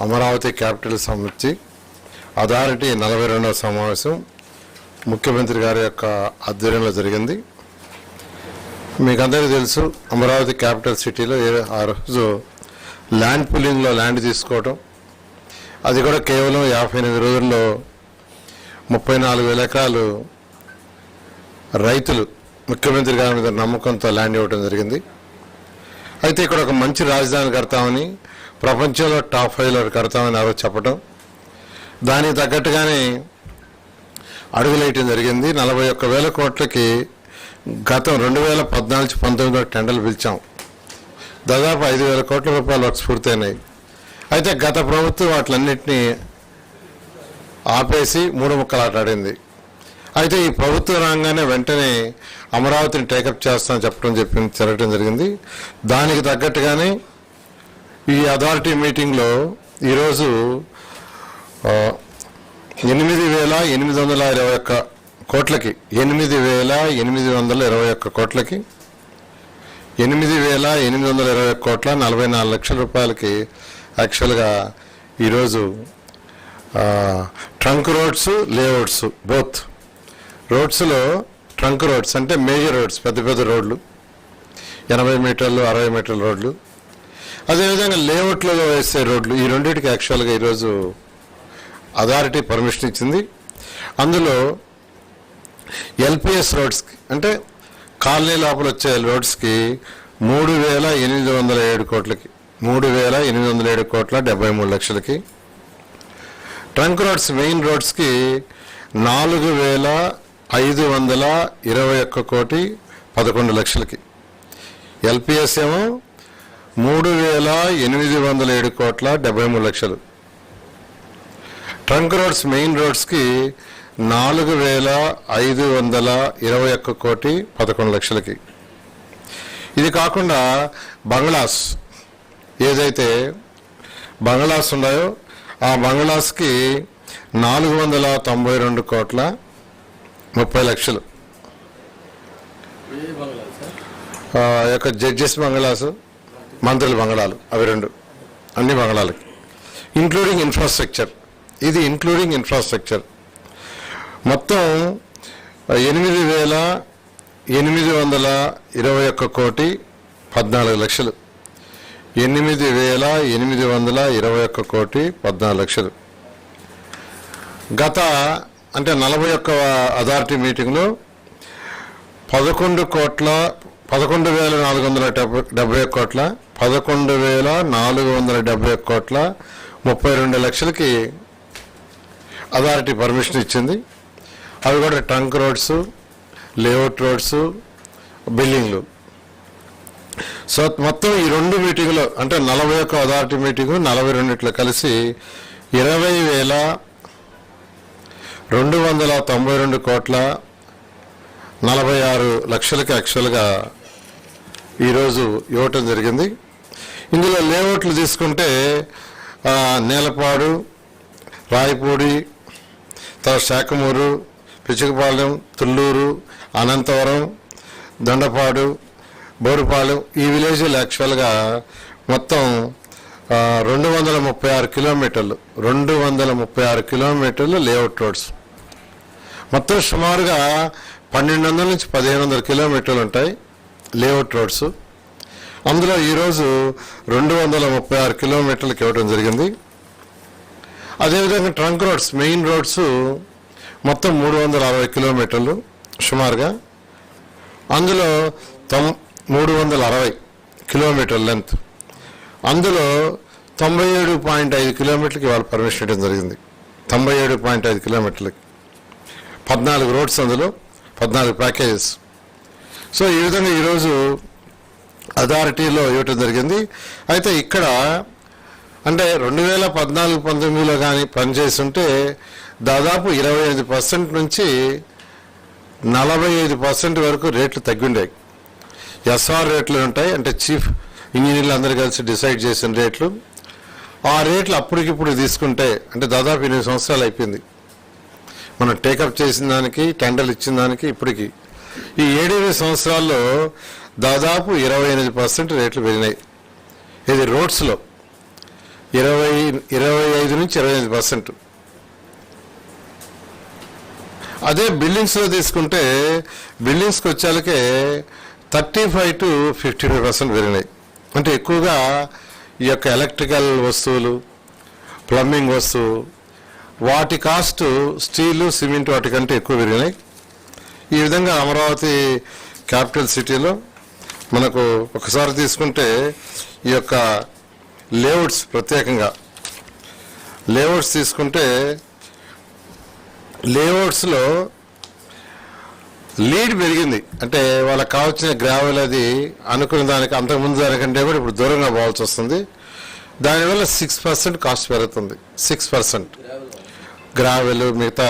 Amaravati capital సమితి authority 42వ సమావేశం ముఖ్యమంత్రి గారి యొక్క ఆధ్వర్యంలో జరిగింది. మీకు అందరికీ తెలుసు, అమరావతి క్యాపిటల్ సిటీలో ఆ రోజు ల్యాండ్ పుల్లింగ్లో ల్యాండ్ తీసుకోవడం, అది కూడా కేవలం 58 రోజుల్లో 34,000 ఎకరాలు రైతులు ముఖ్యమంత్రి గారి మీద నమ్మకంతో ల్యాండ్ ఇవ్వడం జరిగింది. అయితే ఇక్కడ ఒక మంచి రాజధాని కడతామని, ప్రపంచంలో టాప్ 5లో కడతామని ఆ రోజు చెప్పడం, దానికి తగ్గట్టుగానే అడుగులేయటం జరిగింది. 41,000 కోట్లకి గతం 2014-19 టెండర్లు పిలిచాం. దాదాపు 5,000 కోట్ల రూపాయలు వర్క్స్ పూర్తయినాయి. అయితే గత ప్రభుత్వం వాటిలన్నింటినీ ఆపేసి మూడు ముక్కలాట ఆడింది. అయితే ఈ ప్రభుత్వం రాగానే వెంటనే అమరావతిని టేకప్ చేస్తామని జరగడం జరిగింది. దానికి తగ్గట్టుగానే ఈ అథారిటీ మీటింగ్లో ఈరోజు 8,821 కోట్లకి 8,821 కోట్లకి 8,821 కోట్ల 44 లక్షల రూపాయలకి యాక్చువల్గా ఈరోజు ట్రంక్ రోడ్స్, లేఅవుట్స్, బోత్ రోడ్స్లో ట్రంక్ రోడ్స్ అంటే మేజర్ రోడ్స్, పెద్ద పెద్ద రోడ్లు, 80 మీటర్లు 60 మీటర్ల రోడ్లు, అదేవిధంగా లేఅవుట్లలో వేసే రోడ్లు, ఈ రెండింటికి యాక్చువల్గా ఈరోజు అథారిటీ పర్మిషన్ ఇచ్చింది. అందులో ఎల్పిఎస్ రోడ్స్కి అంటే కాలనీ లోపల వచ్చే రోడ్స్కి 3,807 కోట్లకి 3,807 కోట్ల 73 లక్షలకి, ట్రంక్ రోడ్స్ మెయిన్ రోడ్స్కి 4,521 కోటి 11 లక్షలకి, ఎల్పిఎస్ ఏమో 3,807 కోట్ల 73 లక్షలు, ట్రంక్ రోడ్స్ మెయిన్ రోడ్స్కి 4,521 కోటి 11 లక్షలకి. ఇది కాకుండా బంగ్లాస్ ఏదైతే బంగ్లాస్ ఉన్నాయో ఆ బంగ్లాస్కి 492 కోట్ల 30 లక్షలు. యొక్క జడ్జెస్ బంగ్లాసు, మంత్రుల బంగ్లాలు, అవి రెండు, అన్ని బంగ్లాలకి ఇంక్లూడింగ్ ఇన్ఫ్రాస్ట్రక్చర్. ఇది ఇంక్లూడింగ్ ఇన్ఫ్రాస్ట్రక్చర్ మొత్తం 8,821 కోటి 14 లక్షలు. 8,821 కోటి 14 లక్షలు. గత అంటే 41వ అథారిటీ మీటింగ్లో 11,470 కోట్ల 11,470 కోట్ల 32 లక్షలకి అథారిటీ పర్మిషన్ ఇచ్చింది. అవి కూడా ట్రంక్ రోడ్స్, లేఅవుట్ రోడ్స్, బిల్డింగ్లు. సో మొత్తం ఈ రెండు మీటింగ్లో అంటే 41 అథారిటీ మీటింగు 42 కలిసి 20,292 కోట్ల 46 లక్షలకి యాక్చువల్గా ఈరోజు ఇవ్వటం జరిగింది. ఇందులో లేఅవుట్లు తీసుకుంటే నేలపాడు, రాయపూడి, తర్వాత శాఖమూరు, పిచ్చుకపాలెం, తుళ్ళూరు, అనంతవరం, దొండపాడు, బోరుపాలెం, ఈ విలేజ్లు యాక్చువల్గా మొత్తం 236 కిలోమీటర్లు 236 కిలోమీటర్లు లేఅవుట్ రోడ్స్. మొత్తం సుమారుగా 1,200 నుంచి 1,500 కిలోమీటర్లు ఉంటాయి లేఅవుట్ రోడ్స్. అందులో ఈరోజు 236 కిలోమీటర్లకు ఇవ్వడం జరిగింది. అదేవిధంగా ట్రంక్ రోడ్స్ మెయిన్ రోడ్స్ మొత్తం 360 కిలోమీటర్లు సుమారుగా. అందులో 360 కిలోమీటర్ లెంత్, అందులో 97.5 కిలోమీటర్లకి వాళ్ళు పర్మిషన్ ఇవ్వడం జరిగింది. 97.5 కిలోమీటర్లకి 14 రోడ్స్, అందులో 14 ప్యాకేజెస్. సో ఈ విధంగా ఈరోజు అథారిటీలో ఇవ్వటం జరిగింది. అయితే ఇక్కడ అంటే 2014-19లో కానీ పనిచేస్తుంటే దాదాపు 25% నుంచి 45% వరకు రేట్లు తగ్గిండాయి. ఎస్ఆర్ రేట్లు ఉంటాయి, అంటే చీఫ్ ఇంజనీర్లు అందరూ కలిసి డిసైడ్ చేసిన రేట్లు. ఆ రేట్లు అప్పటికిప్పుడు తీసుకుంటే అంటే దాదాపు 8 సంవత్సరాలు అయిపోయింది మనం టేకప్ చేసిన దానికి, టెండర్లు ఇచ్చిన దానికి ఇప్పటికి. ఈ 7-8 సంవత్సరాల్లో దాదాపు 28% రేట్లు పెరిగినాయి. ఇది రోడ్స్లో. 25 నుంచి 28%. అదే బిల్డింగ్స్లో తీసుకుంటే బిల్డింగ్స్కి వచ్చేలకే 35 to 55% పెరిగినాయి. అంటే ఎక్కువగా ఈ యొక్క ఎలక్ట్రికల్ వస్తువులు, ప్లంబింగ్ వస్తువు, వాటి కాస్ట్ స్టీలు, సిమెంట్ వాటికంటే ఎక్కువ పెరిగినాయి. ఈ విధంగా అమరావతి క్యాపిటల్ సిటీలో మనకు ఒకసారి తీసుకుంటే ఈ యొక్క లేఅవుట్స్, ప్రత్యేకంగా లేఅవుట్స్ తీసుకుంటే లేఅవుట్స్లో లీడ్ పెరిగింది. అంటే వాళ్ళకి కావాల్సిన గ్రావెల్ అది అనుకున్న దానికి అంతకుముందు దానికంటే కూడా ఇప్పుడు దూరంగా పోవాల్సి వస్తుంది. దానివల్ల 6% కాస్ట్ పెరుగుతుంది. 6% గ్రావెల్, మిగతా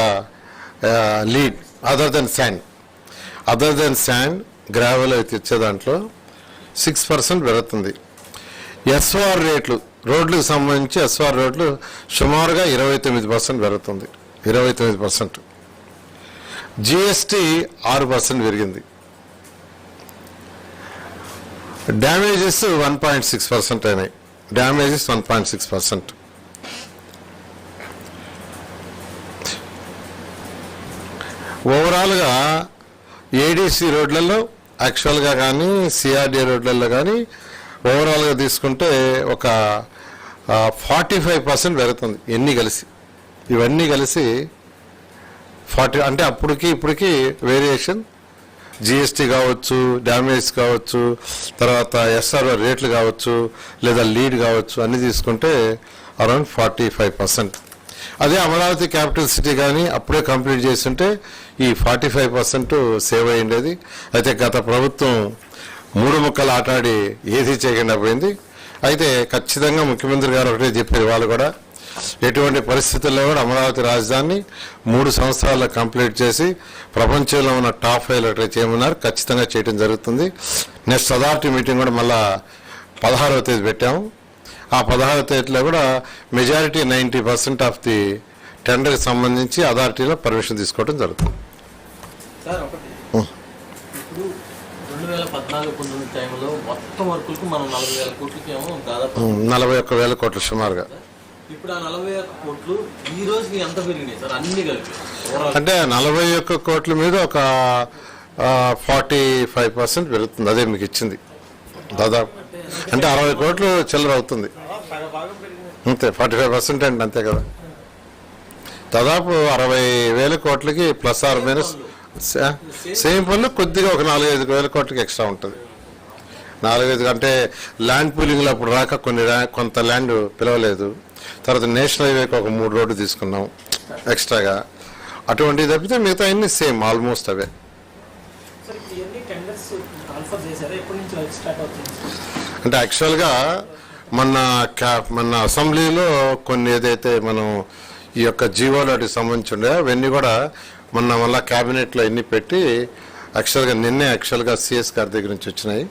lead other than sand gravel అయితే ఇచ్చే దాంట్లో 6% పెరుగుతుంది. ఎస్ఆర్ రేట్లు, రోడ్లకు సంబంధించి ఎస్ఆర్ రోడ్లు సుమారుగా 29% పెరుగుతుంది. 29%. జిఎస్టీ 6% పెరిగింది. డ్యామేజెస్ 1.6% అయినాయి. డ్యామేజెస్ 1.6%. ఓవరాల్గా ఏడీసీ రోడ్లలో యాక్చువల్గా కానీ సిఆర్డీ రోడ్లలో కానీ ఓవరాల్గా తీసుకుంటే ఒక 45% పెరుగుతుంది. ఇవన్నీ కలిసి 40, అంటే అప్పటికి ఇప్పటికి వేరియేషన్, జిఎస్టీ కావచ్చు, డ్యామేజ్ కావచ్చు, తర్వాత ఎస్ఆర్ రేట్లు కావచ్చు, లేదా లీడ్ కావచ్చు, అన్నీ తీసుకుంటే అరౌండ్ 45%. అదే అమరావతి క్యాపిటల్ సిటీ కానీ అప్పుడే కంప్లీట్ చేస్తుంటే ఈ 45% సేవ్ అయ్యిండేది. అయితే గత ప్రభుత్వం 3 ముక్కలు ఆటాడి ఏది చేయకుండా పోయింది. అయితే ఖచ్చితంగా ముఖ్యమంత్రి గారు ఒకటే చెప్పారు, వాళ్ళు కూడా ఎటువంటి పరిస్థితుల్లో కూడా అమరావతి రాజధాని 3 సంవత్సరాల్లో కంప్లీట్ చేసి ప్రపంచంలో ఉన్న టాప్ 5 చేయమన్నారు. ఖచ్చితంగా చేయడం జరుగుతుంది. నెక్స్ట్ అథారిటీ మీటింగ్ కూడా మళ్ళా 16వ తేదీ పెట్టాము. ఆ 16వ తేదీలో కూడా మెజారిటీ 90% ఆఫ్ ది టెండర్కి సంబంధించి అథారిటీలో పర్మిషన్ తీసుకోవడం జరుగుతుంది. సార్ ఒకటి, ఇప్పుడు 2014-19 టైంలో మొత్తం వర్కులకు మనం 40,000 కోట్లకి ఏమో దాదాపు 41,000 కోట్లు సుమారుగా. ఇప్పుడు ఆ 41 కోట్లు ఈ రోజుకి ఎంత పెరిగినాయి సార్ అన్ని కలిపి? అంటే 41 కోట్ల మీద ఒక 45% పెరుగుతుంది. అదే మీకు ఇచ్చింది దాదాపు. అంటే 60 కోట్లు చిల్లర అవుతుంది అంతే. 45% అంటే అంతే కదా. దాదాపు 60,000 కోట్లకి ప్లస్ ఆర్ మైనస్ సేమ్ పనులు కొద్దిగా ఒక 4-5 కోట్లకి ఎక్స్ట్రా ఉంటుంది. 4-5 అంటే ల్యాండ్ పూలింగ్లో అప్పుడు రాక కొంత ల్యాండ్ పిలవలేదు. తర్వాత నేషనల్ హైవేకి ఒక 3 రోడ్లు తీసుకున్నాం ఎక్స్ట్రాగా. అటువంటివి తప్పితే మిగతా అన్ని సేమ్ ఆల్మోస్ట్ అవే. అంటే యాక్చువల్గా మన అసెంబ్లీలో కొన్ని ఏదైతే మనం ఈ యొక్క జీవోలకి సంబంధించి ఉండే అవన్నీ కూడా మళ్ళీ క్యాబినెట్లో ఎన్ని పెట్టి నిన్నే సిఎస్ గారి దగ్గర నుంచి వచ్చినాయి.